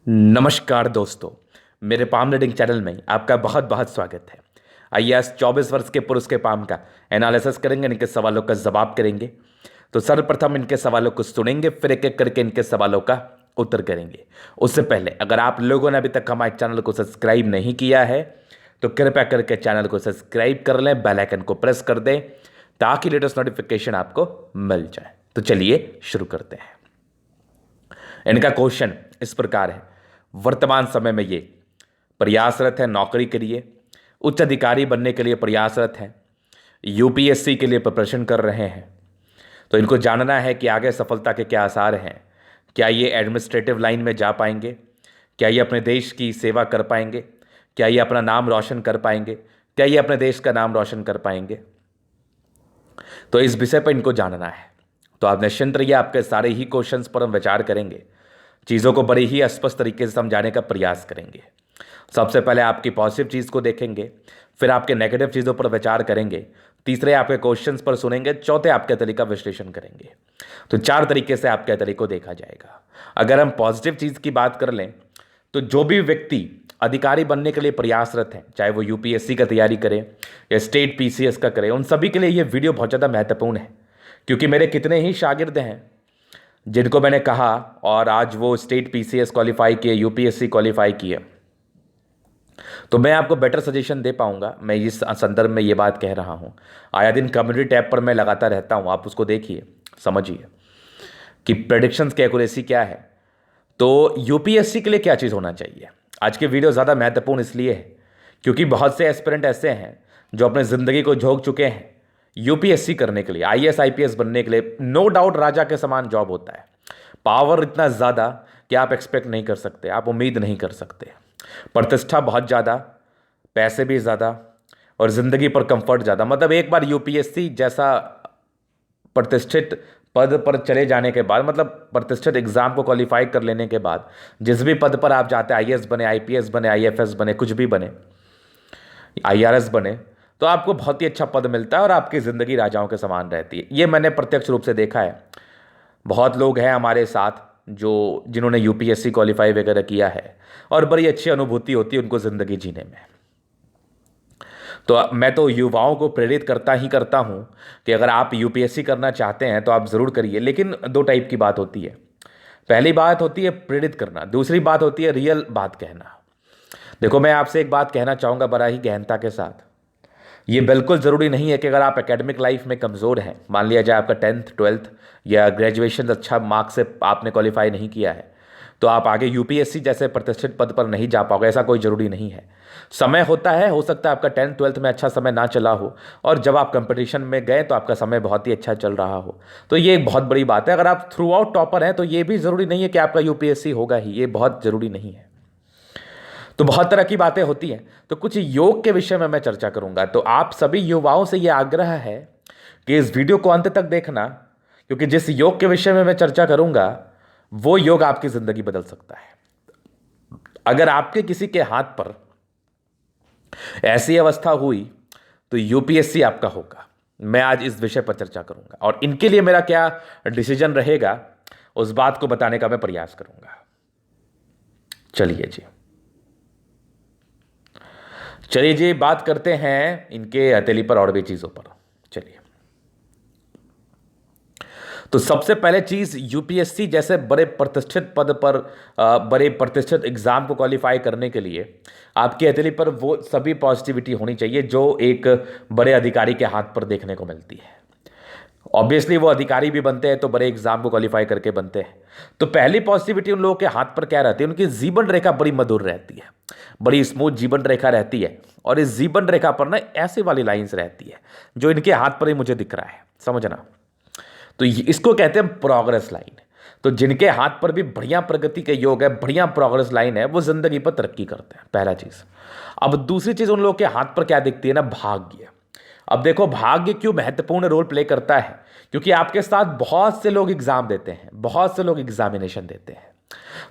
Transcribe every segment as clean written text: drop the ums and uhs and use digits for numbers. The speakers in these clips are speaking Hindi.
नमस्कार दोस्तों, मेरे पाम रीडिंग चैनल में आपका बहुत बहुत स्वागत है। आईएएस 24 वर्ष के पुरुष के पाम का एनालिसिस करेंगे, इनके सवालों का जवाब करेंगे। तो सर्वप्रथम इनके सवालों को सुनेंगे, फिर एक एक करके इनके सवालों का उत्तर करेंगे। उससे पहले अगर आप लोगों ने अभी तक हमारे चैनल को सब्सक्राइब नहीं किया है तो कृपया करके चैनल को सब्सक्राइब कर लें, बेल आइकन को प्रेस कर दें ताकि लेटेस्ट नोटिफिकेशन आपको मिल जाए। तो चलिए शुरू करते हैं। इनका क्वेश्चन इस प्रकार है, वर्तमान समय में ये प्रयासरत है नौकरी के लिए, उच्च अधिकारी बनने के लिए प्रयासरत हैं, यूपीएससी के लिए प्रिपरेशन कर रहे हैं। तो इनको जानना है कि आगे सफलता के क्या आसार हैं। क्या ये एडमिनिस्ट्रेटिव लाइन में जा पाएंगे? क्या ये अपने देश की सेवा कर पाएंगे? क्या ये अपना नाम रोशन कर पाएंगे? क्या ये अपने देश का नाम रोशन कर पाएंगे? तो इस विषय पर इनको जानना है। तो आप निश्चिंत रहिए, आपके सारे ही क्वेश्चंस पर हम विचार करेंगे, चीज़ों को बड़ी ही स्पष्ट तरीके से समझाने का प्रयास करेंगे। सबसे पहले आपकी पॉजिटिव चीज़ को देखेंगे, फिर आपके नेगेटिव चीज़ों पर विचार करेंगे, तीसरे आपके क्वेश्चंस पर सुनेंगे, चौथे आपके तरीका विश्लेषण करेंगे। तो 4 तरीके से आपके तरीके को देखा जाएगा। अगर हम पॉजिटिव चीज़ की बात कर लें तो जो भी व्यक्ति अधिकारी बनने के लिए प्रयासरत हैं, चाहे वो यूपीएससी का तैयारी करें या स्टेट पीसीएस का करें, उन सभी के लिए ये वीडियो बहुत ज़्यादा महत्वपूर्ण है। क्योंकि मेरे कितने ही शागिर्द हैं जिनको मैंने कहा और आज वो स्टेट पीसीएस क्वालिफाई किए, यूपीएससी क्वालिफाई किए, तो मैं आपको बेटर सजेशन दे पाऊंगा। मैं इस संदर्भ में ये बात कह रहा हूँ। आया दिन कम्युनिटी टैब पर मैं लगाता रहता हूँ, आप उसको देखिए, समझिए कि प्रेडिक्शंस की एक्यूरेसी क्या है। तो यूपीएससी के लिए क्या चीज़ होना चाहिए। आज की वीडियो ज़्यादा महत्वपूर्ण इसलिए है क्योंकि बहुत से एस्पिरेंट ऐसे हैं जो अपने ज़िंदगी को झोंक चुके हैं यूपीएससी करने के लिए, आईएएस आईपीएस बनने के लिए। नो डाउट राजा के समान जॉब होता है, पावर इतना ज़्यादा कि आप एक्सपेक्ट नहीं कर सकते, आप उम्मीद नहीं कर सकते। प्रतिष्ठा बहुत ज़्यादा, पैसे भी ज़्यादा और ज़िंदगी पर कंफर्ट ज़्यादा। मतलब एक बार यूपीएससी जैसा प्रतिष्ठित पद पर चले जाने के बाद, मतलब प्रतिष्ठित एग्जाम को क्वालिफाई कर लेने के बाद जिस भी पद पर आप जाते हैं, आईएएस बने, आईपीएस बने, आईएफएस बने, कुछ भी बने, आईआरएस बने, तो आपको बहुत ही अच्छा पद मिलता है और आपकी ज़िंदगी राजाओं के समान रहती है। ये मैंने प्रत्यक्ष रूप से देखा है। बहुत लोग हैं हमारे साथ जिन्होंने यूपीएससी क्वालिफाई वगैरह किया है और बड़ी अच्छी अनुभूति होती है उनको ज़िंदगी जीने में। तो मैं तो युवाओं को प्रेरित करता हूँ कि अगर आप यूपीएससी करना चाहते हैं तो आप ज़रूर करिए। लेकिन 2 टाइप की बात होती है। पहली बात होती है प्रेरित करना, दूसरी बात होती है रियल बात कहना। देखो, मैं आपसे एक बात कहना चाहूँगा बड़ा ही गहनता के साथ। ये बिल्कुल ज़रूरी नहीं है कि अगर आप एकेडमिक लाइफ में कमज़ोर हैं, मान लिया जाए आपका 10th 12th या ग्रेजुएशन अच्छा मार्क्स से आपने क्वालिफाई नहीं किया है, तो आप आगे यूपीएससी जैसे प्रतिष्ठित पद पर नहीं जा पाओगे, ऐसा कोई ज़रूरी नहीं है। समय होता है, हो सकता है आपका 10th 12th में अच्छा समय ना चला हो और जब आप कंपटीशन में गए तो आपका समय बहुत ही अच्छा चल रहा हो, तो ये एक बहुत बड़ी बात है। अगर आप थ्रू आउट टॉपर हैं तो ये भी ज़रूरी नहीं है कि आपका यूपीएससी होगा ही, ये बहुत ज़रूरी नहीं है। तो बहुत तरह की बातें होती हैं। तो कुछ योग के विषय में मैं चर्चा करूंगा। तो आप सभी युवाओं से यह आग्रह है कि इस वीडियो को अंत तक देखना, क्योंकि जिस योग के विषय में मैं चर्चा करूंगा वो योग आपकी जिंदगी बदल सकता है। अगर आपके किसी के हाथ पर ऐसी अवस्था हुई तो यूपीएससी आपका होगा। मैं आज इस विषय पर चर्चा करूंगा और इनके लिए मेरा क्या डिसीजन रहेगा उस बात को बताने का मैं प्रयास करूंगा। चलिए जी, बात करते हैं इनके हथेली पर और भी चीज़ों पर। चलिए, तो सबसे पहले चीज़, यूपीएससी जैसे बड़े प्रतिष्ठित पद पर, बड़े प्रतिष्ठित एग्जाम को क्वालिफाई करने के लिए आपकी हथेली पर वो सभी पॉजिटिविटी होनी चाहिए जो एक बड़े अधिकारी के हाथ पर देखने को मिलती है। ऑब्वियसली वो अधिकारी भी बनते हैं तो बड़े एग्जाम को क्वालिफाई करके बनते हैं। तो पहली पॉजिटिविटी उन लोगों के हाथ पर क्या रहती है, उनकी जीवन रेखा बड़ी मधुर रहती है, बड़ी स्मूथ जीवन रेखा रहती है। और इस जीवन रेखा पर ना ऐसे वाली लाइंस रहती है जो इनके हाथ पर ही मुझे दिख रहा है, समझना। तो इसको कहते हैं प्रोग्रेस लाइन। तो जिनके हाथ पर भी बढ़िया प्रगति के योग है, बढ़िया प्रोग्रेस लाइन है, वो जिंदगी पर तरक्की करते हैं, पहला चीज। अब दूसरी चीज, उन लोगों के हाथ पर क्या दिखती है ना, भाग्य। अब देखो, भाग्य क्यों महत्वपूर्ण रोल प्ले करता है, क्योंकि आपके साथ बहुत से लोग एग्जाम देते हैं, बहुत से लोग एग्जामिनेशन देते हैं।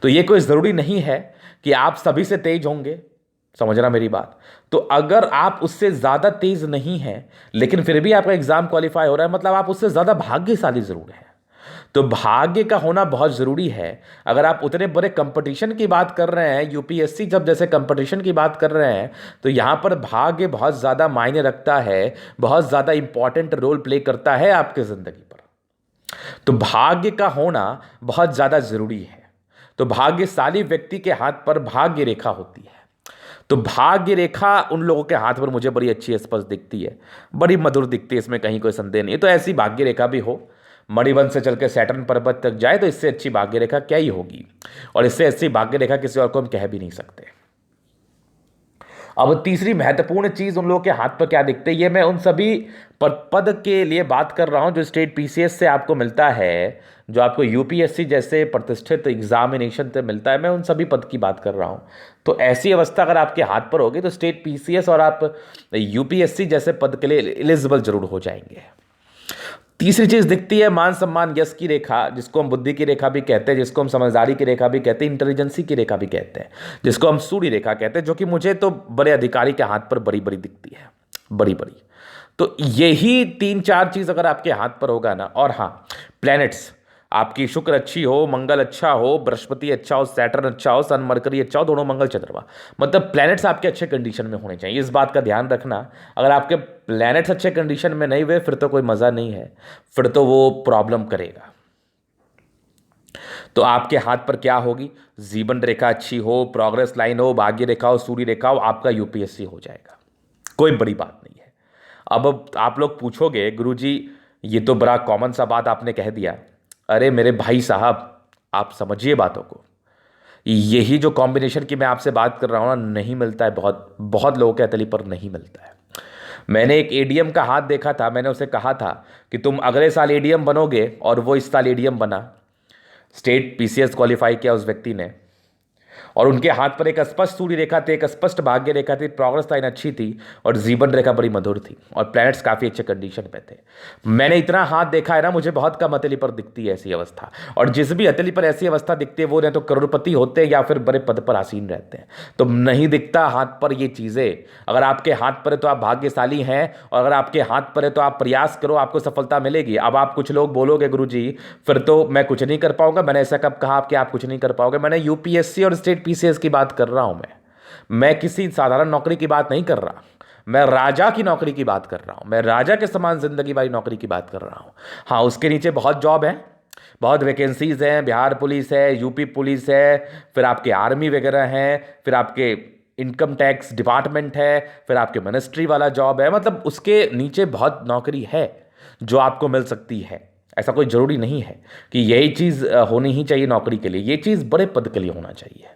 तो ये कोई ज़रूरी नहीं है कि आप सभी से तेज होंगे, समझना मेरी बात। तो अगर आप उससे ज़्यादा तेज नहीं हैं लेकिन फिर भी आपका एग्जाम क्वालिफाई हो रहा है, मतलब आप उससे ज़्यादा भाग्यशाली ज़रूर हैं। तो भाग्य का होना बहुत ज़रूरी है। अगर आप उतने बड़े कंपटीशन की बात कर रहे हैं, यूपीएससी जब जैसे कंपटीशन की बात कर रहे हैं, तो यहाँ पर भाग्य बहुत ज़्यादा मायने रखता है, बहुत ज़्यादा इंपॉर्टेंट रोल प्ले करता है आपकी ज़िंदगी पर। तो भाग्य का होना बहुत ज़्यादा ज़रूरी है। तो भाग्यशाली व्यक्ति के हाथ पर भाग्य रेखा होती है। तो भाग्य रेखा उन लोगों के हाथ पर मुझे बड़ी अच्छी स्पष्ट दिखती है, बड़ी मधुर दिखती है, इसमें कहीं कोई संदेह नहीं है। तो ऐसी भाग्य रेखा भी हो, मणिबंध से चल के सैटर्न पर्वत तक जाए, तो इससे अच्छी भाग्य रेखा क्या ही होगी। और इससे अच्छी भाग्य रेखा किसी और को हम कह भी नहीं सकते। अब तीसरी महत्वपूर्ण चीज उन लोगों के हाथ पर क्या दिखते हैं, ये मैं उन सभी पद के लिए बात कर रहा हूं जो स्टेट पीसीएस से आपको मिलता है, जो आपको यूपीएससी जैसे प्रतिष्ठित एग्जामिनेशन से मिलता है। मैं उन सभी पद की बात कर रहा हूं। तो ऐसी अवस्था अगर आपके हाथ पर होगी तो स्टेट पीसीएस और आप यूपीएससी जैसे पद के लिए एलिजिबल जरूर हो जाएंगे। तीसरी चीज दिखती है मान सम्मान यश की रेखा, जिसको हम बुद्धि की रेखा भी कहते हैं, जिसको हम समझदारी की रेखा भी कहते हैं, इंटेलिजेंसी की रेखा भी कहते हैं, जिसको हम सूर्य रेखा कहते हैं, जो कि मुझे तो बड़े अधिकारी के हाथ पर बड़ी बड़ी दिखती है, बड़ी बड़ी। तो यही 3-4 चीज अगर आपके हाथ पर होगा ना, और हाँ, प्लैनेट्स आपकी शुक्र अच्छी हो, मंगल अच्छा हो, बृहस्पति अच्छा हो, सैटर्न अच्छा हो, सन मरकरी अच्छा हो, दोनों मंगल चंद्रमा, मतलब प्लैनेट्स आपके अच्छे कंडीशन में होने चाहिए। इस बात का ध्यान रखना, अगर आपके प्लैनेट्स अच्छे कंडीशन में नहीं हुए फिर तो कोई मज़ा नहीं है, फिर तो वो प्रॉब्लम करेगा। तो आपके हाथ पर क्या होगी, जीवन रेखा अच्छी हो, प्रोग्रेस लाइन हो, भाग्य रेखा हो, सूर्य रेखा हो, आपका यूपीएससी हो जाएगा, कोई बड़ी बात नहीं है। अब आप लोग पूछोगे गुरुजी ये तो बड़ा कॉमन सा बात आपने कह दिया। अरे मेरे भाई साहब, आप समझिए बातों को। यही जो कॉम्बिनेशन की मैं आपसे बात कर रहा हूँ ना, नहीं मिलता है, बहुत बहुत लोगों के हथेली पर नहीं मिलता है। मैंने एक एडीएम का हाथ देखा था, मैंने उसे कहा था कि तुम अगले साल एडीएम बनोगे, और वो इस साल एडीएम बना। स्टेट पीसीएस क्वालिफाई किया उस व्यक्ति ने, और उनके हाथ पर एक स्पष्ट सूर्य रेखा थी, एक स्पष्ट भाग्य रेखा थी, प्रोग्रेस लाइन अच्छी थी, और जीवन रेखा बड़ी मधुर थी, और प्लैनेट्स काफ़ी अच्छे कंडीशन पे थे। मैंने इतना हाथ देखा है ना, मुझे बहुत कम हथेली पर दिखती है ऐसी अवस्था। और जिस भी हथेली पर ऐसी अवस्था दिखती है वो या तो करोड़पति होते हैं या फिर बड़े पद पर आसीन रहते हैं। तो नहीं दिखता हाथ पर ये चीज़ें। अगर आपके हाथ पर है तो आप भाग्यशाली हैं, और अगर आपके हाथ पर है तो आप प्रयास करो, आपको सफलता मिलेगी। अब आप कुछ लोग बोलोगे गुरुजी फिर तो मैं कुछ नहीं कर पाऊंगा। मैंने ऐसा कब कहा कि आप कुछ नहीं कर पाओगे? मैंने यूपीएससी और स्टेट पीसीएस की बात कर रहा हूं। मैं किसी साधारण नौकरी की बात नहीं कर रहा, मैं राजा की नौकरी की बात कर रहा हूं, मैं राजा के समान जिंदगी वाली नौकरी की बात कर रहा हूं। हाँ, उसके नीचे बहुत जॉब है, बहुत वैकेंसीज हैं, बिहार पुलिस है, यूपी पुलिस है, फिर आपके आर्मी वगैरह हैं, फिर आपके इनकम टैक्स डिपार्टमेंट है, फिर आपके मिनिस्ट्री वाला जॉब है। मतलब उसके नीचे बहुत नौकरी है जो आपको मिल सकती है। ऐसा कोई ज़रूरी नहीं है कि यही चीज़ होनी ही चाहिए नौकरी के लिए, ये चीज़ बड़े पद के लिए होना चाहिए।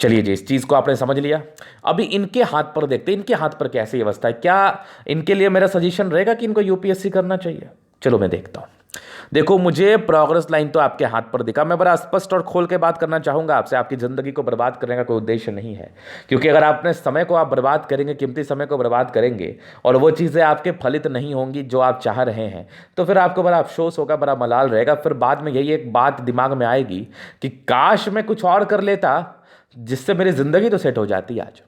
चलिए जी, इस चीज़ को आपने समझ लिया। अभी इनके हाथ पर देखते हैं, इनके हाथ पर कैसी अवस्था है, क्या इनके लिए मेरा सजेशन रहेगा कि इनको यूपीएससी करना चाहिए? चलो मैं देखता हूँ। देखो, मुझे प्रोग्रेस लाइन तो आपके हाथ पर दिखा। मैं बड़ा स्पष्ट और खोल के बात करना चाहूँगा आपसे। आपकी ज़िंदगी को बर्बाद करने का कोई उद्देश्य नहीं है, क्योंकि अगर अपने समय को आप बर्बाद करेंगे, कीमती समय को बर्बाद करेंगे, और वो चीज़ें आपके फलित नहीं होंगी जो आप चाह रहे हैं, तो फिर आपको बड़ा अफसोस होगा, बड़ा मलाल रहेगा। फिर बाद में यही एक बात दिमाग में आएगी कि काश मैं कुछ और कर लेता जिससे मेरी ज़िंदगी तो सेट हो जाती आज।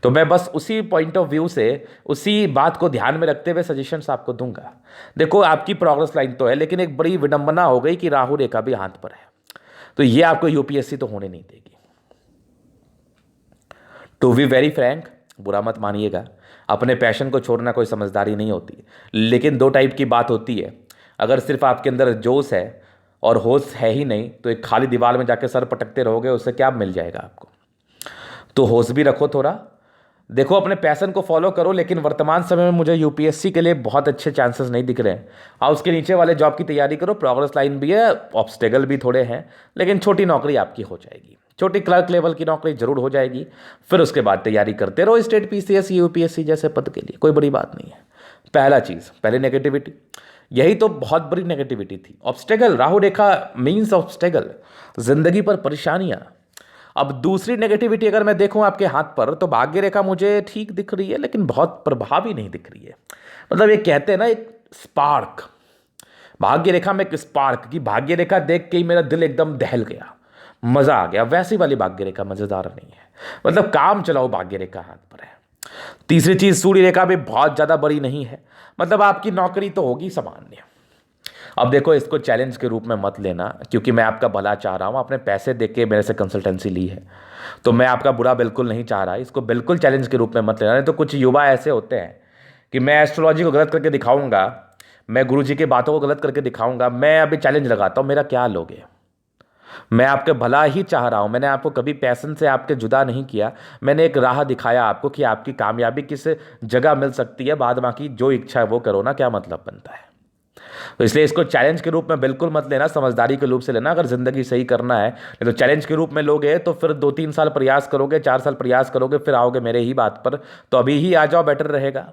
तो मैं बस उसी पॉइंट ऑफ व्यू से, उसी बात को ध्यान में रखते हुए सजेशंस आपको दूंगा। देखो, आपकी प्रोग्रेस लाइन तो है, लेकिन एक बड़ी विडंबना हो गई कि राहु रेखा भी हाथ पर है, तो ये आपको यूपीएससी तो होने नहीं देगी। टू बी वेरी फ्रैंक, बुरा मत मानिएगा, अपने पैशन को छोड़ना कोई समझदारी नहीं होती। लेकिन दो टाइप की बात होती है। अगर सिर्फ आपके अंदर जोश है और होश है ही नहीं, तो एक खाली दीवार में जाके सर पटकते रहोगे, उससे क्या मिल जाएगा आपको? तो होश भी रखो थोड़ा। देखो, अपने पैशन को फॉलो करो, लेकिन वर्तमान समय में मुझे यूपीएससी के लिए बहुत अच्छे चांसेस नहीं दिख रहे हैं। हाँ, उसके नीचे वाले जॉब की तैयारी करो, प्रोग्रेस लाइन भी है, ऑब्स्टेकल भी थोड़े हैं, लेकिन छोटी नौकरी आपकी हो जाएगी, छोटी क्लर्क लेवल की नौकरी जरूर हो जाएगी। फिर उसके बाद तैयारी करते रहो स्टेट पीसीएस, यूपीएससी जैसे पद के लिए, कोई बड़ी बात नहीं है। पहला चीज़, पहले नेगेटिविटी, यही तो बहुत बड़ी नेगेटिविटी थी। ऑब्स्टेकल, राहु रेखा मीन्स ऑब्स्टेकल, जिंदगी पर परेशानियां। अब दूसरी नेगेटिविटी अगर मैं देखूं आपके हाथ पर, तो भाग्य रेखा मुझे ठीक दिख रही है, लेकिन बहुत प्रभावी नहीं दिख रही है। मतलब ये कहते हैं ना, एक स्पार्क, भाग्य रेखा में एक स्पार्क की, भाग्य रेखा देख के ही मेरा दिल एकदम दहल गया, मजा आ गया, वैसी वाली भाग्य रेखा मजेदार नहीं है। मतलब काम चलाओ भाग्य रेखा हाथ पर है। तीसरी चीज, सूर्य रेखा भी बहुत ज्यादा बड़ी नहीं है, मतलब आपकी नौकरी तो होगी सामान्य। अब देखो, इसको चैलेंज के रूप में मत लेना, क्योंकि मैं आपका भला चाह रहा हूँ। आपने पैसे दे के मेरे से कंसल्टेंसी ली है, तो मैं आपका बुरा बिल्कुल नहीं चाह रहा। इसको बिल्कुल चैलेंज के रूप में मत लेना। नहीं तो कुछ युवा ऐसे होते हैं कि मैं एस्ट्रोलॉजी को गलत करके दिखाऊंगा, मैं गुरु जी की बातों को गलत करके दिखाऊंगा, मैं अभी चैलेंज लगाता हूँ, मेरा क्या लोगे? मैं आपके भला ही चाह रहा हूं। मैंने आपको कभी पैशन से आपके जुदा नहीं किया। मैंने एक राह दिखाया आपको कि आपकी कामयाबी किस जगह मिल सकती है, बाद बाकी जो इच्छा है वो करो ना, क्या मतलब बनता है? तो इसलिए इसको चैलेंज के रूप में बिल्कुल मत लेना, समझदारी के रूप से लेना। अगर जिंदगी सही करना है, नहीं तो चैलेंज के रूप में लोगे तो फिर 2-3 साल प्रयास करोगे, 4 साल प्रयास करोगे, फिर आओगे मेरे ही बात पर। तो अभी ही आ जाओ, बेटर रहेगा,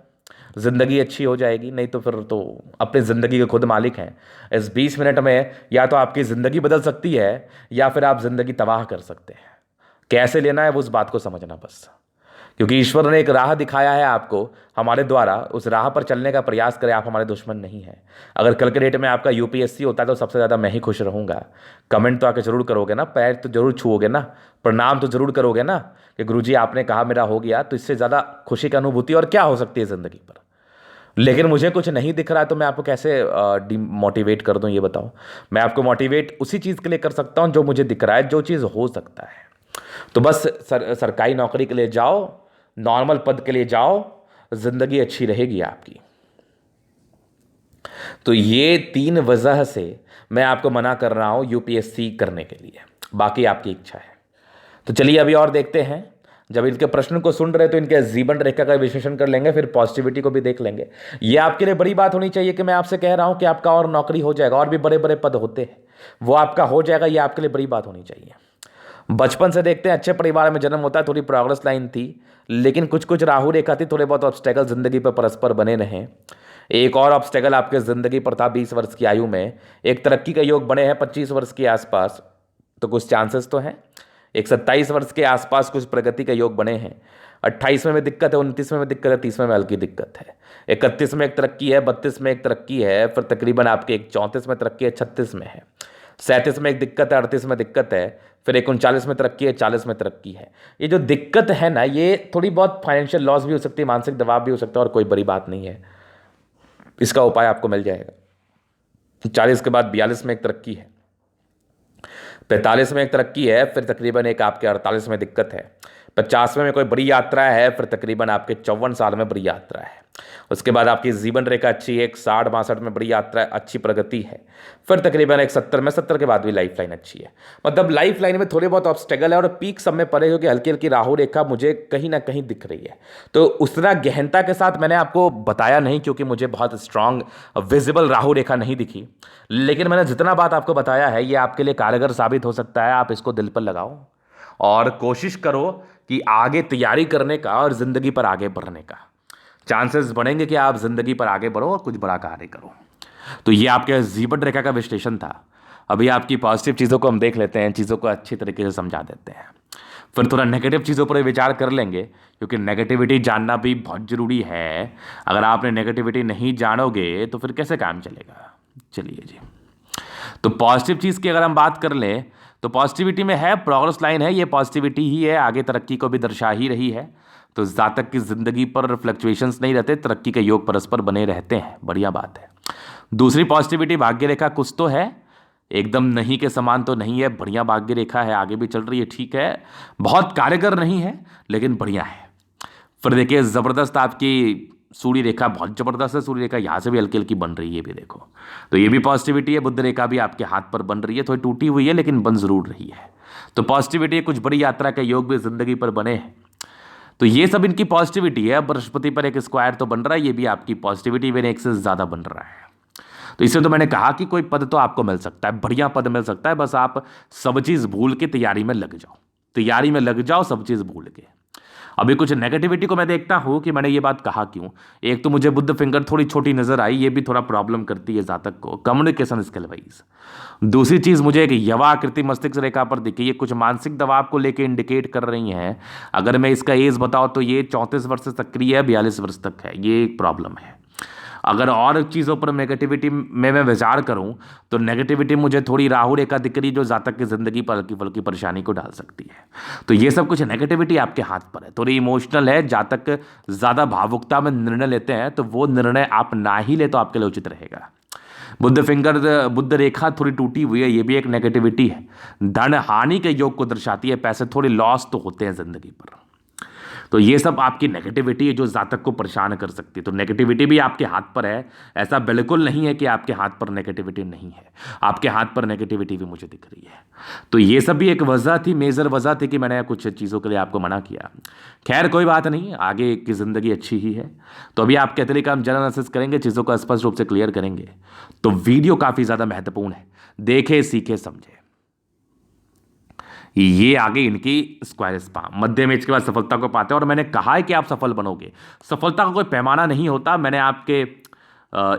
जिंदगी अच्छी हो जाएगी। नहीं तो फिर तो अपनी ज़िंदगी के खुद मालिक हैं। इस 20 मिनट में या तो आपकी ज़िंदगी बदल सकती है, या फिर आप ज़िंदगी तबाह कर सकते हैं। कैसे लेना है वो उस बात को समझना बस, क्योंकि ईश्वर ने एक राह दिखाया है आपको हमारे द्वारा। उस राह पर चलने का प्रयास करें। आप हमारे दुश्मन नहीं हैं। अगर कल के डेट में आपका यूपीएससी होता है तो सबसे ज़्यादा मैं ही खुश रहूँगा। कमेंट तो आके जरूर करोगे ना, पैर तो जरूर छूओगे ना, प्रणाम तो जरूर करोगे ना कि गुरुजी आपने कहा मेरा हो गया। तो इससे ज़्यादा खुशी की अनुभूति और क्या हो सकती है ज़िंदगी पर? लेकिन मुझे कुछ नहीं दिख रहा है तो मैं आपको कैसे डिमोटिवेट कर दूं, ये बताओ। मैं आपको मोटिवेट उसी चीज़ के लिए कर सकता हूं जो मुझे दिख रहा है, जो चीज़ हो सकता है। तो बस सरकारी नौकरी के लिए जाओ, नॉर्मल पद के लिए जाओ, जिंदगी अच्छी रहेगी आपकी। तो ये 3 वजह से मैं आपको मना कर रहा हूं यूपीएससी करने के लिए। बाकी आपकी इच्छा है। तो चलिए अभी और देखते हैं। जब इनके प्रश्न को सुन रहे तो इनके जीवन रेखा का विश्लेषण कर लेंगे, फिर पॉजिटिविटी को भी देख लेंगे। ये आपके लिए बड़ी बात होनी चाहिए कि मैं आपसे कह रहा हूं कि आपका और नौकरी हो जाएगा। और भी बड़े बड़े पद होते हैं, वो आपका हो जाएगा। ये आपके लिए बड़ी बात होनी चाहिए। बचपन से देखते हैं, अच्छे परिवार में जन्म होता है, थोड़ी प्रोग्रेस लाइन थी, लेकिन कुछ कुछ राहु रेखा थी, थोड़े बहुत ऑब्स्टेकल जिंदगी पर परस्पर बने रहे। एक और ऑब्स्टेकल आपके जिंदगी पर था 20 वर्ष की आयु में। एक तरक्की का योग बने हैं 25 वर्ष के आसपास, तो कुछ चांसेस तो हैं। एक 27 वर्ष के आसपास कुछ प्रगति का योग बने हैं। 28वें में दिक्कत है, 29वें में दिक्कत है, 30वें में हल्की दिक्कत है। 31 में एक तरक्की है, 32 में एक तरक्की है, फिर तकरीबन आपके एक 34 में तरक्की है, 36 में है, 37 में एक दिक्कत है, 38 में दिक्कत है, फिर 39 में तरक्की है, 40 में तरक्की है। ये जो दिक्कत है ना, ये थोड़ी बहुत फाइनेंशियल लॉस भी हो सकती है, मानसिक दबाव भी हो सकता है, और कोई बड़ी बात नहीं है। इसका उपाय आपको मिल जाएगा। 40 के बाद 42 में एक तरक्की है, 45 में एक तरक्की है, फिर तकरीबन एक आपके 48 में दिक्कत है, 50वें में कोई बड़ी यात्रा है, फिर तकरीबन आपके 54 साल में बड़ी यात्रा है। उसके बाद आपकी जीवन रेखा अच्छी है, एक 60-62 में बड़ी यात्रा, अच्छी प्रगति है, फिर तकरीबन एक 70 में, 70 के बाद भी लाइफ लाइन अच्छी है। मतलब लाइफ लाइन में थोड़े बहुत ऑब्स्टेकल है, और पीक सब में पड़े, क्योंकि हल्की हल्की राहु रेखा मुझे कहीं ना कहीं दिख रही है। तो उतना गहनता के साथ मैंने आपको बताया नहीं, क्योंकि मुझे बहुत स्ट्रांग विजिबल राहु रेखा नहीं दिखी। लेकिन मैंने जितना बात आपको बताया है, ये आपके लिए कारगर साबित हो सकता है। आप इसको दिल पर लगाओ और कोशिश करो कि आगे तैयारी करने का और ज़िंदगी पर आगे बढ़ने का चांसेस बढ़ेंगे कि आप ज़िंदगी पर आगे बढ़ो और कुछ बड़ा कार्य करो। तो ये आपके जीवन रेखा का विश्लेषण था। अभी आपकी पॉजिटिव चीज़ों को हम देख लेते हैं, चीज़ों को अच्छी तरीके से समझा देते हैं, फिर थोड़ा नेगेटिव चीज़ों पर विचार कर लेंगे, क्योंकि नेगेटिविटी जानना भी बहुत ज़रूरी है। अगर आपने नेगेटिविटी नहीं जानोगे तो फिर कैसे काम चलेगा। चलिए जी, तो पॉजिटिव चीज़ की अगर हम बात कर लें तो पॉजिटिविटी में है, प्रोग्रेस लाइन है, ये पॉजिटिविटी ही है, आगे तरक्की को भी दर्शा ही रही है। तो जातक की जिंदगी पर फ्लक्चुएशंस नहीं रहते, तरक्की के योग परस्पर बने रहते हैं, बढ़िया बात है। दूसरी पॉजिटिविटी, भाग्य रेखा कुछ तो है, एकदम नहीं के समान तो नहीं है, बढ़िया भाग्य रेखा है, आगे भी चल रही है, ठीक है, बहुत कारगर नहीं है लेकिन बढ़िया है। फिर देखिए ज़बरदस्त आपकी सूर्य रेखा, बहुत ज़बरदस्त है सूर्य रेखा, यहाँ से भी हल्की हल्की बन रही है, भी देखो, तो ये भी पॉजिटिविटी है। बुध रेखा भी आपके हाथ पर बन रही है, थोड़ी टूटी हुई है लेकिन बन जरूर रही है। तो पॉजिटिविटी, कुछ बड़ी यात्रा के योग भी जिंदगी पर बने हैं। तो ये सब इनकी पॉजिटिविटी है। बृहस्पति पर एक स्क्वायर तो बन रहा है, ये भी आपकी पॉजिटिविटी में एक से ज़्यादा बन रहा है। तो इससे तो मैंने कहा कि कोई पद तो आपको मिल सकता है, बढ़िया पद मिल सकता है, बस आप सब चीज़ भूल के तैयारी में लग जाओ, तैयारी में लग जाओ, सब चीज़ भूल के। अभी कुछ नेगेटिविटी को मैं देखता हूं कि मैंने ये बात कहा क्यों। एक तो मुझे बुद्ध फिंगर थोड़ी छोटी नजर आई, ये भी थोड़ा प्रॉब्लम करती है जातक को कम्युनिकेशन स्किल वाइज। दूसरी चीज, मुझे एक यवा आकृति मस्तिष्क रेखा पर दिखी, ये कुछ मानसिक दबाव को लेकर इंडिकेट कर रही हैं। अगर मैं इसका एज बताऊं तो ये 34 वर्ष से सक्रिय है, 42 वर्ष तक है, ये एक प्रॉब्लम है। अगर और चीज़ों पर नेगेटिविटी में मैं विचार करूं तो नेगेटिविटी मुझे थोड़ी राहु रेखा दिख रही, जो जातक की जिंदगी पर हल्की फुल्की परेशानी को डाल सकती है। तो ये सब कुछ नेगेटिविटी आपके हाथ पर है, थोड़ी इमोशनल है, जातक ज़्यादा भावुकता में निर्णय लेते हैं, तो वो निर्णय आप ना ही ले तो आपके लिए उचित रहेगा। बुद्ध फिंगर, बुद्ध रेखा थोड़ी टूटी हुई है, ये भी एक नेगेटिविटी है। धन हानि के योग को दर्शाती है, पैसे थोड़े लॉस तो होते हैं जिंदगी पर। तो ये सब आपकी नेगेटिविटी है जो जातक को परेशान कर सकती है। तो नेगेटिविटी भी आपके हाथ पर है, ऐसा बिल्कुल नहीं है कि आपके हाथ पर नेगेटिविटी नहीं है, आपके हाथ पर नेगेटिविटी भी मुझे दिख रही है। तो ये सब भी एक वजह थी, मेजर वजह थी कि मैंने कुछ चीज़ों के लिए आपको मना किया। खैर कोई बात नहीं, आगे की ज़िंदगी अच्छी ही है। तो अभी आप कहते का हम जन एनालिसिस करेंगे, चीज़ों को स्पष्ट रूप से क्लियर करेंगे। तो वीडियो काफ़ी ज़्यादा महत्वपूर्ण है, देखे सीखे समझे। ये आगे इनकी स्क्वायर स्पाम मध्य में, इसके बाद सफलता को पाते हैं। और मैंने कहा है कि आप सफल बनोगे, सफलता का कोई पैमाना नहीं होता। मैंने आपके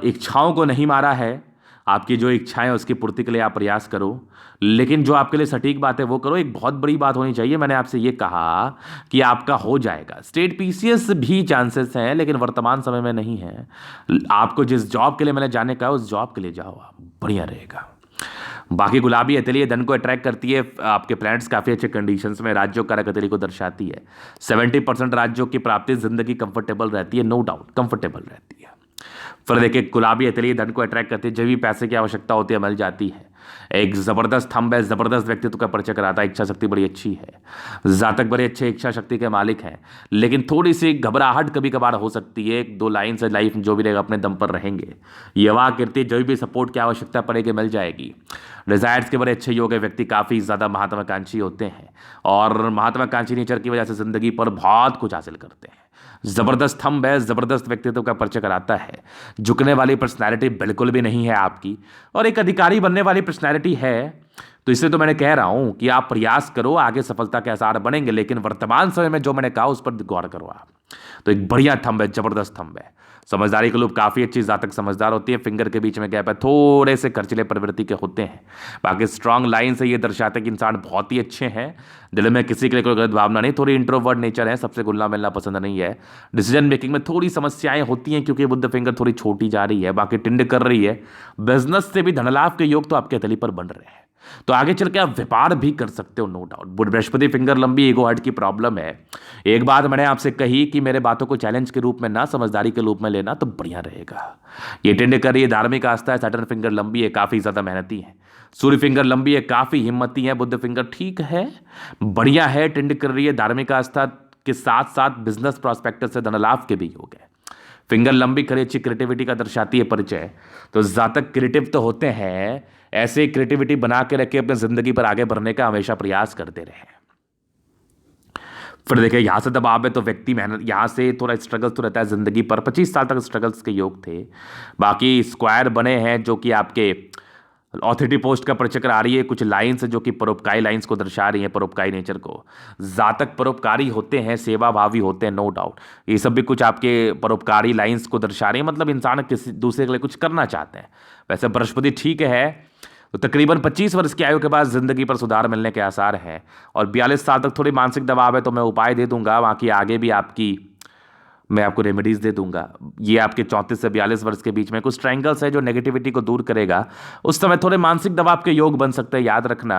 इच्छाओं को नहीं मारा है, आपकी जो इच्छाएं उसकी पूर्ति के लिए आप प्रयास करो, लेकिन जो आपके लिए सटीक बात है वो करो। एक बहुत बड़ी बात होनी चाहिए, मैंने आपसे ये कहा कि आपका हो जाएगा। स्टेट पीसीएस भी चांसेस हैं, लेकिन वर्तमान समय में नहीं है। आपको जिस जॉब के लिए मैंने जाने का उस जॉब के लिए जाओ, आप बढ़िया रहेगा। बाकी गुलाबी हथेली धन को अट्रैक्ट करती है, आपके प्लैनेट्स काफ़ी अच्छे कंडीशंस में राज्यों कारक हथेली को दर्शाती है। 70% राज्यों की प्राप्ति, जिंदगी कंफर्टेबल रहती है, नो डाउट कंफर्टेबल रहती है। फिर देखिए गुलाबी हथेली धन को अट्रैक्ट करती है, जब भी पैसे की आवश्यकता होती है मिल जाती है। एक जबरदस्त थंब है, जबरदस्त व्यक्तित्व का परिचय कराता है, इच्छा शक्ति बड़ी अच्छी है, जातक बड़े अच्छे इच्छा शक्ति के मालिक हैं, लेकिन थोड़ी सी घबराहट कभी कभार हो सकती है। एक दो लाइन से लाइफ जो भी रहेगा अपने दम पर रहेंगे। युवा कीर्ति, जो भी सपोर्ट की आवश्यकता पड़ेगी मिल जाएगी। डिजायर्स के बड़े अच्छे योग है, व्यक्ति काफ़ी ज़्यादा महात्वाकांक्षी होते हैं और महात्वाकांक्षी नेचर की वजह से ज़िंदगी पर बहुत कुछ हासिल करते हैं। जबरदस्त थंब है, जबरदस्त व्यक्तित्व का परिचय कराता है। झुकने वाली पर्सनैलिटी बिल्कुल भी नहीं है आपकी, और एक अधिकारी बनने वाली पर्सनैलिटी है। तो इससे तो मैंने कह रहा हूं कि आप प्रयास करो, आगे सफलता के आसार बनेंगे, लेकिन वर्तमान समय में जो मैंने कहा उस पर गौर करो आप। तो एक बढ़िया थंब है, जबरदस्त थंब है। समझदारी के लोग काफ़ी अच्छी, जातक समझदार होती है। फिंगर के बीच में गैप है, थोड़े से खर्चीले प्रवृत्ति के होते हैं। बाकी स्ट्रांग लाइन से ये दर्शाते हैं कि इंसान बहुत ही अच्छे हैं, दिल में किसी के लिए कोई गलत भावना नहीं, थोड़ी इंट्रोवर्ट नेचर है, सबसे घुलना मिलना पसंद नहीं है। डिसीजन मेकिंग में थोड़ी समस्याएं होती हैं क्योंकि बुद्ध फिंगर थोड़ी छोटी जा रही है, बाकी टिंड कर रही है। बिजनेस से भी धनलाभ के योग तो आपके हथेली पर बन रहे हैं, तो आगे चल के आप व्यापार भी कर सकते हो, नो डाउट। बृहस्पति फिंगर लंबी, ईगो हर्ट की प्रॉब्लम है। एक बात मैंने आपसे कही कि मेरे बातों को चैलेंज के रूप में ना, समझदारी के रूप में लेना तो बढ़िया रहेगा। ये टेंड कर रही है, धार्मिक आस्था है। सैटर्न फिंगर लंबी है, काफ़ी ज़्यादा मेहनती है। सूर्य फिंगर लंबी है, काफ़ी हिम्मती है। बुद्ध फिंगर ठीक है, बढ़िया है, टेंड कर रही है। धार्मिक आस्था के साथ साथ बिजनेस प्रॉस्पेक्टस से धनलाभ के भी योग है। फिंगर लंबी खड़ी, अच्छी क्रिएटिविटी का दर्शाती है परिचय। तो जातक क्रिएटिव तो होते हैं, ऐसे क्रिएटिविटी बना के रखे, अपने जिंदगी पर आगे बढ़ने का हमेशा प्रयास करते रहे। फिर देखिए यहां से दबाव है तो व्यक्ति मेहनत, यहां से थोड़ा स्ट्रगल्स तो रहता है जिंदगी पर। 25 साल तक स्ट्रगल्स के योग थे। बाकी स्क्वायर बने हैं जो कि आपके ऑथोरिटी पोस्ट का परिचय करा रही है। कुछ लाइन्स जो कि परोपकारी लाइन्स को दर्शा रही हैं, परोपकारी नेचर को। जातक परोपकारी होते हैं, सेवा भावी होते हैं, नो डाउट। ये सब भी कुछ आपके परोपकारी लाइन्स को दर्शा रही है, मतलब इंसान किसी दूसरे के लिए कुछ करना चाहते हैं। वैसे बृहस्पति ठीक है, तो तकरीबन 25 वर्ष की आयु के बाद जिंदगी पर सुधार मिलने के आसार हैं। और 42 साल तक थोड़ी मानसिक दबाव है, तो मैं उपाय दे दूंगा, बाकी आगे भी मैं आपको रेमेडीज़ दे दूंगा। ये आपके 34 से 42 वर्ष के बीच में कुछ ट्रायंगल्स है जो नेगेटिविटी को दूर करेगा। उस समय थोड़े मानसिक दबाव के योग बन सकते हैं, याद रखना।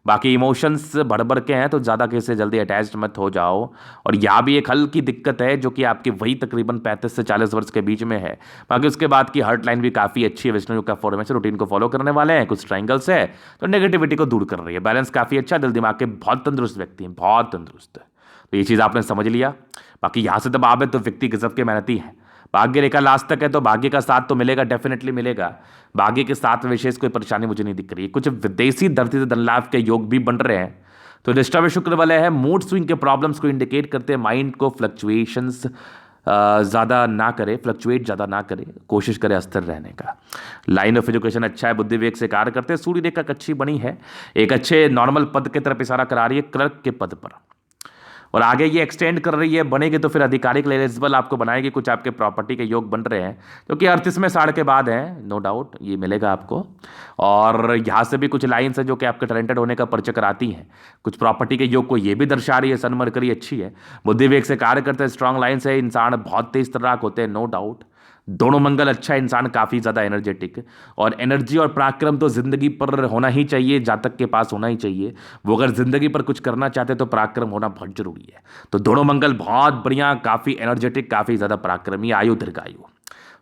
बाकी इमोशंस बढ़ के हैं, तो ज़्यादा किसी जल्दी अटैच्ड मत हो जाओ। और यहाँ भी एक हल्की दिक्कत है जो कि आपकी वही तकरीबन 35 से 40 वर्ष के बीच में है। बाकी उसके बाद की हार्ट लाइन भी काफ़ी अच्छी है, विष्णु योग का फॉर्मेशन रूटीन को फॉलो करने वाले हैं। कुछ ट्रायंगल्स है तो नेगेटिविटी को दूर कर रही है। बैलेंस काफ़ी अच्छा, दिल दिमाग के बहुत तंदुरुस्त व्यक्ति हैं, बहुत तंदुरुस्त। तो ये चीज़ आपने समझ लिया। बाकी यहाँ से दबाव है तो व्यक्ति गजब के मेहनती है। भाग्य रेखा लास्ट तक है, तो भाग्य का साथ तो मिलेगा, डेफिनेटली मिलेगा। भाग्य के साथ विशेष कोई परेशानी मुझे नहीं दिख रही है। कुछ विदेशी धरती से धन लाभ के योग भी बन रहे हैं। तो डिस्टर्ब शुक्र वाले हैं, मूड स्विंग के प्रॉब्लम्स को इंडिकेट करते हैं। माइंड को फ्लक्चुएशंस ज़्यादा ना करे, फ्लक्चुएट ज़्यादा ना करे, कोशिश करे अस्थिर रहने का। लाइन ऑफ एजुकेशन अच्छा है, बुद्धि विवेक से कार्य करते हैं। सूर्य रेखा अच्छी बनी है, एक अच्छे नॉर्मल पद की तरफ इशारा करा रही है, क्लर्क के पद पर। और आगे ये एक्सटेंड कर रही है, बनेगी तो फिर आधिकारिक एलिजिबल आपको बनाएगी। कुछ आपके प्रॉपर्टी के योग बन रहे हैं क्योंकि 38 में 60 के बाद है, नो डाउट ये मिलेगा आपको। और यहाँ से भी कुछ लाइन्स है जो कि आपके टैलेंटेड होने का परिचय कराती हैं। कुछ प्रॉपर्टी के योग को ये भी दर्शा रही है। सन मरकरी अच्छी है, बुद्धि विवेक से कार्य करते हैं, स्ट्रॉन्ग लाइन्स है। इंसान बहुत तेज तर्राक होते हैं, नो डाउट। दोनों मंगल अच्छा है, इंसान काफ़ी ज़्यादा एनर्जेटिक। और एनर्जी और पराक्रम तो ज़िंदगी पर होना ही चाहिए, जातक के पास होना ही चाहिए। वो अगर ज़िंदगी पर कुछ करना चाहते तो पराक्रम होना बहुत जरूरी है। तो दोनों मंगल बहुत बढ़िया, काफ़ी एनर्जेटिक, काफ़ी ज़्यादा पराक्रमी, आयु दीर्घायु।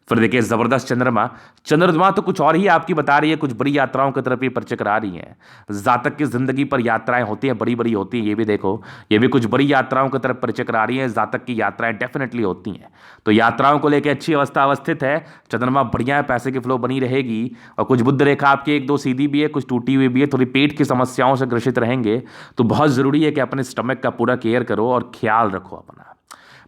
फिर देखिए जबरदस्त चंद्रमा। चंद्रमा तो कुछ और ही आपकी बता रही है, कुछ बड़ी यात्राओं की तरफ ये परिचय करा रही है। जातक की जिंदगी पर यात्राएं होती हैं, बड़ी बड़ी होती हैं, ये भी देखो, ये भी कुछ बड़ी यात्राओं की तरफ परिचय करा रही है। जातक की यात्राएं डेफिनेटली होती हैं, तो यात्राओं को लेकर अच्छी अवस्था अवस्थित है। चंद्रमा बढ़िया है, पैसे की फ्लो बनी रहेगी। और कुछ बुध रेखा आपकी एक दो सीधी भी है, कुछ टूटी हुई भी है, थोड़ी पेट की समस्याओं से ग्रसित रहेंगे। तो बहुत जरूरी है कि अपने स्टमक का पूरा केयर करो और ख्याल रखो अपना।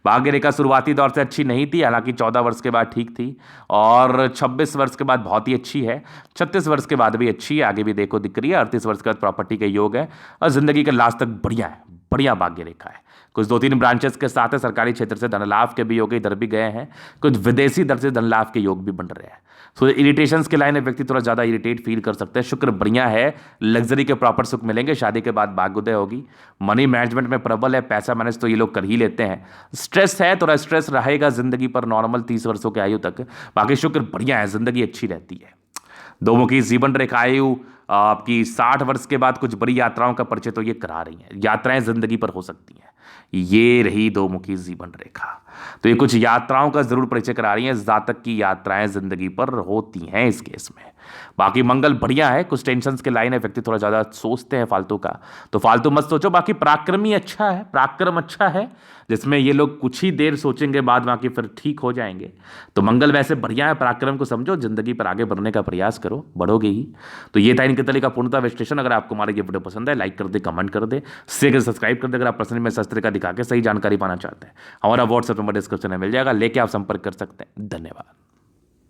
भाग्य रेखा शुरुआती दौर से अच्छी नहीं थी, हालांकि 14 वर्ष के बाद ठीक थी, और 26 वर्ष के बाद बहुत ही अच्छी है, 36 वर्ष के बाद भी अच्छी है, आगे भी देखो दिख रही है, 38 वर्ष के बाद प्रॉपर्टी का योग है, और जिंदगी का लास्ट तक बढ़िया है, बढ़िया भाग्य रेखा है। कुछ दो तीन ब्रांचेस के साथ है, सरकारी क्षेत्र से धन लाभ के भी योग इधर भी गए हैं, कुछ विदेशी दर से धन लाभ के योग भी बन रहे हैं। तो इरिटेशंस के लाइन में व्यक्ति थोड़ा ज्यादा इरिटेट फील कर सकते हैं। शुक्र बढ़िया है, लग्जरी के प्रॉपर सुख मिलेंगे, शादी के बाद भाग्योदय होगी, मनी मैनेजमेंट में प्रबल है, पैसा मैनेज तो ये लोग कर ही लेते हैं। स्ट्रेस है, थोड़ा स्ट्रेस रहेगा जिंदगी पर नॉर्मल 30 वर्षों की आयु तक, बाकी शुक्र बढ़िया है, जिंदगी अच्छी रहती है। दो मुखी जीवन रेखा आयु आपकी 60 वर्ष के बाद कुछ बड़ी यात्राओं का परिचय तो ये करा रही है, यात्राएं जिंदगी पर हो सकती हैं। ये रही दो मुखी जीवन रेखा, तो ये कुछ यात्राओं का जरूर परिचय करा रही है। जातक की यात्राएं जिंदगी पर होती हैं इस केस में। बाकी मंगल बढ़िया है, कुछ टेंशन के लाइन है, व्यक्ति थोड़ा ज्यादा सोचते हैं फालतू का, तो फालतू मत सोचो। बाकी पराक्रमी अच्छा है, पराक्रम अच्छा है, जिसमें ये लोग कुछ ही देर सोचेंगे, बाद बाकी फिर ठीक हो जाएंगे। तो मंगल वैसे बढ़िया है, पराक्रम को समझो, जिंदगी पर आगे बढ़ने का प्रयास करो, बढ़ोगे ही। तो ये था इनके तरीके का पूर्णतः विश्लेषण। अगर आपको हमारा ये वीडियो पसंद है, लाइक कर दे, कमेंट कर दे, शेयर सब्सक्राइब कर दे। अगर आप पर्सनली में शस्त्र का दिखा के सही जानकारी पाना चाहते हैं, हमारा व्हाट्सएप नंबर डिस्क्रिप्शन में मिल जाएगा, लेके आप संपर्क कर सकते हैं। धन्यवाद।